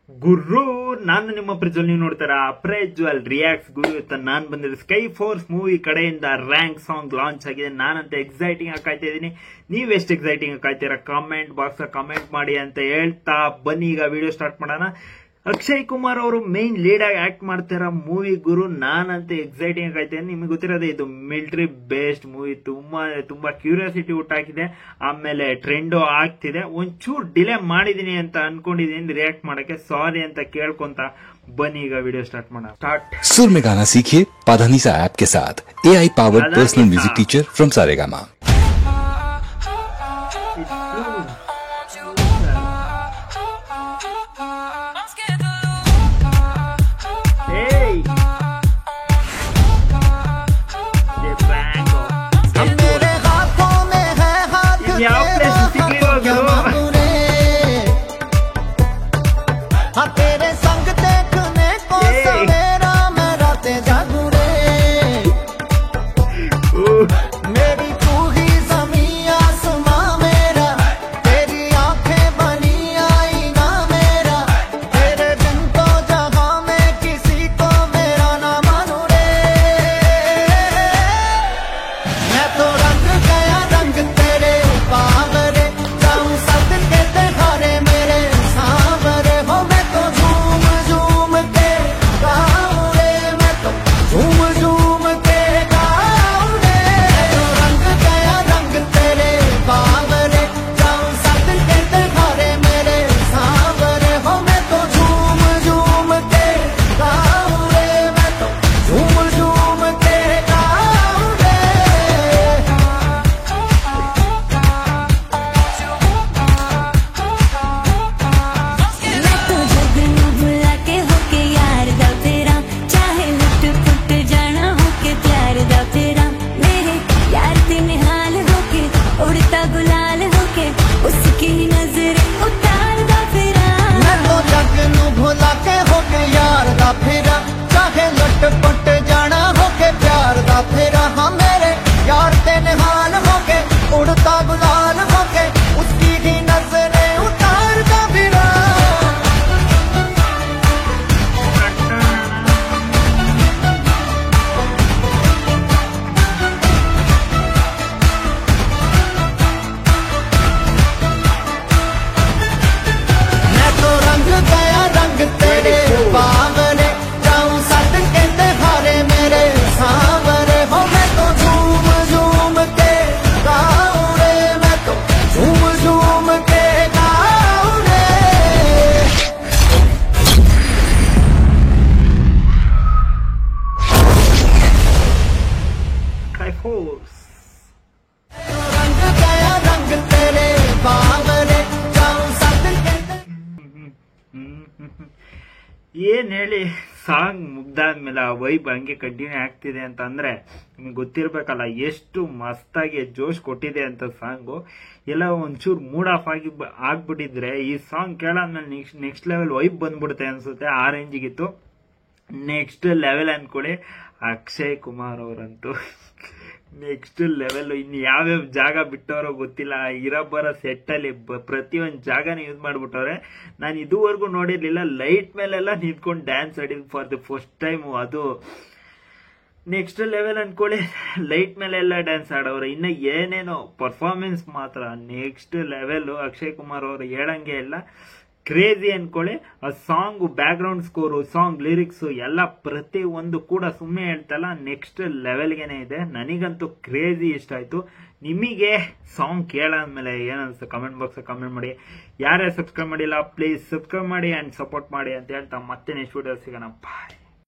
ಗುರು ನಾನು ನಿಮ್ಮ ಪ್ರಜ್ವಲ್, ನೀವು ನೋಡ್ತಾರ ಪ್ರಜ್ವಲ್ ರಿಯಾಕ್ಟ್ಸ್. ಗುರು ಇವತ್ತು ನಾನು ಬಂದಿದ್ದೆ ಸ್ಕೈ ಫೋರ್ಸ್ ಮೂವಿ ಕಡೆಯಿಂದ ರ್ಯಾಂಕ್ ಸಾಂಗ್ ಲಾಂಚ್ ಆಗಿದೆ. ನಾನಂತ ಎಕ್ಸೈಟಿಂಗ್ ಆಗಿ ಕಾಯ್ತಾ ಇದ್ದೀನಿ. ನೀವ್ ಎಷ್ಟು ಎಕ್ಸೈಟಿಂಗ್ ಆಗಿ ಕಾಯ್ತೀರಾ ಕಾಮೆಂಟ್ ಬಾಕ್ಸ್ ಕಮೆಂಟ್ ಮಾಡಿ ಅಂತ ಹೇಳ್ತಾ ಬನ್ನಿ ಈಗ ವಿಡಿಯೋ ಸ್ಟಾರ್ಟ್ ಮಾಡೋಣ. ಅಕ್ಷಯ್ ಕುಮಾರ್ ಅವರು ಮೇನ್ ಲೀಡ್ ಆಗಿ ಆಕ್ಟ್ ಮಾಡ್ತಾರ ಮೂವಿ ಗುರು. ನಾನಂತ ಎಕ್ಸೈಟಿಂಗ್ ಆಗಿ ಕಾಯ್ತೇನೆ. ನಿಮಗೆ ಗೊತ್ತಿರೋದೇ ಇದು ಮಿಲಿಟರಿ ಬೇಸ್ಡ್ ಮೂವಿ. ತುಂಬಾ ಕ್ಯೂರಿಯಾಸಿಟಿ ಹುಟ್ಟಾಕಿದೆ, ಆಮೇಲೆ ಟ್ರೆಂಡ್ ಆಗ್ತಿದೆ. ಒಂಚೂರು ಡಿಲೇ ಮಾಡಿದೀನಿ ಅಂತ ಅನ್ಕೊಂಡಿದೀನಿ ರಿಯಾಕ್ಟ್ ಮಾಡಕ್ಕೆ, ಸಾರಿ ಅಂತ ಕೇಳ್ಕೊಂತ बनी का वीडियो स्टार्ट माना स्टार्ट। सुर में गाना सीखिए पाधानीसा ऐप के साथ। AI powered personal music teacher from Saregama. ಏನ್ ಹೇಳಿ, ಸಾಂಗ್ ಮುಗ್ದಾದ್ಮೇಲೆ ಆ ವೈಬ್ ಹಂಗೆ ಕಂಟಿನ್ಯೂ ಆಗ್ತಿದೆ ಅಂತ ಅಂದ್ರೆ ನಿಮ್ಗೆ ಗೊತ್ತಿರ್ಬೇಕಲ್ಲ ಎಷ್ಟು ಮಸ್ತಾಗಿ ಜೋಶ್ ಕೊಟ್ಟಿದೆ ಅಂತ ಸಾಂಗು. ಎಲ್ಲ ಒಂಚೂರು ಮೂಡ್ ಆಫ್ ಆಗ್ಬಿಟ್ಟಿದ್ರೆ ಈ ಸಾಂಗ್ ಕೇಳಾದ್ಮೇಲೆ ನೆಕ್ಸ್ಟ್ ಲೆವೆಲ್ ವೈಬ್ ಬಂದ್ಬಿಡುತ್ತೆ ಅನ್ಸುತ್ತೆ. ಆ ರೇಂಜಿಗಿತ್ತು. ನೆಕ್ಸ್ಟ್ ಲೆವೆಲ್ ಅನ್ಕೊಳ್ಳಿ ಅಕ್ಷಯ್ ಕುಮಾರ್ ಅವರಂತೂ ನೆಕ್ಸ್ಟ್ ಲೆವೆಲ್. ಇನ್ನು ಯಾವ್ಯಾವ ಜಾಗ ಬಿಟ್ಟವರೋ ಗೊತ್ತಿಲ್ಲ. ಇರಬ್ಬರ ಸೆಟ್ ಅಲ್ಲಿ ಪ್ರತಿಯೊಂದು ಜಾಗನ ಯೂಸ್ ಮಾಡ್ಬಿಟ್ಟವ್ರೆ. ನಾನು ಇದುವರೆಗೂ ನೋಡಿರ್ಲಿಲ್ಲ. ಲೈಟ್ ಮೇಲೆಲ್ಲ ನಿಂತ್ಕೊಂಡು ಡ್ಯಾನ್ಸ್ ಆಡಿದ್ ಫಾರ್ ದ ಫಸ್ಟ್ ಟೈಮ್. ಅದು ನೆಕ್ಸ್ಟ್ ಲೆವೆಲ್ ಅನ್ಕೊಳ್ಳಿ. ಲೈಟ್ ಮೇಲೆ ಎಲ್ಲ ಡ್ಯಾನ್ಸ್ ಆಡವ್ರೆ. ಇನ್ನು ಏನೇನೋ ಪರ್ಫಾರ್ಮೆನ್ಸ್ ಮಾತ್ರ ನೆಕ್ಸ್ಟ್ ಲೆವೆಲ್. ಅಕ್ಷಯ್ ಕುಮಾರ್ ಅವರು ಹೇಳಂಗೆ ಎಲ್ಲ ಕ್ರೇಜಿ ಅನ್ಕೊಳ್ಳಿ. ಆ song back ground score, song lyrics ಎಲ್ಲ ಪ್ರತಿ ಒಂದು ಕೂಡ ಸುಮ್ಮನೆ ಹೇಳ್ತಲ್ಲ, ನೆಕ್ಸ್ಟ್ ಲೆವೆಲ್ಗೆನೆ ಇದೆ. ನನಗಂತೂ ಕ್ರೇಜಿ ಇಷ್ಟ ಆಯ್ತು. ನಿಮಗೆ ಸಾಂಗ್ ಕೇಳಾದ್ಮೇಲೆ ಏನನ್ಸುತ್ತೆ ಕಮೆಂಟ್ ಬಾಕ್ಸ್ ಕಮೆಂಟ್ ಮಾಡಿ. ಯಾರ್ಯಾರು ಸಬ್ಸ್ಕ್ರೈಬ್ ಮಾಡಿಲ್ಲ ಪ್ಲೀಸ್ ಸಬ್ಸ್ಕ್ರೈಬ್ ಮಾಡಿ ಅಂಡ್ ಸಪೋರ್ಟ್ ಮಾಡಿ ಅಂತ ಹೇಳ್ತಾ ಮತ್ತೆ ನೆಕ್ಸ್ಟ್ ವಿಡಿಯೋ ಸಿಗೋಣ. ಬಾಯ್.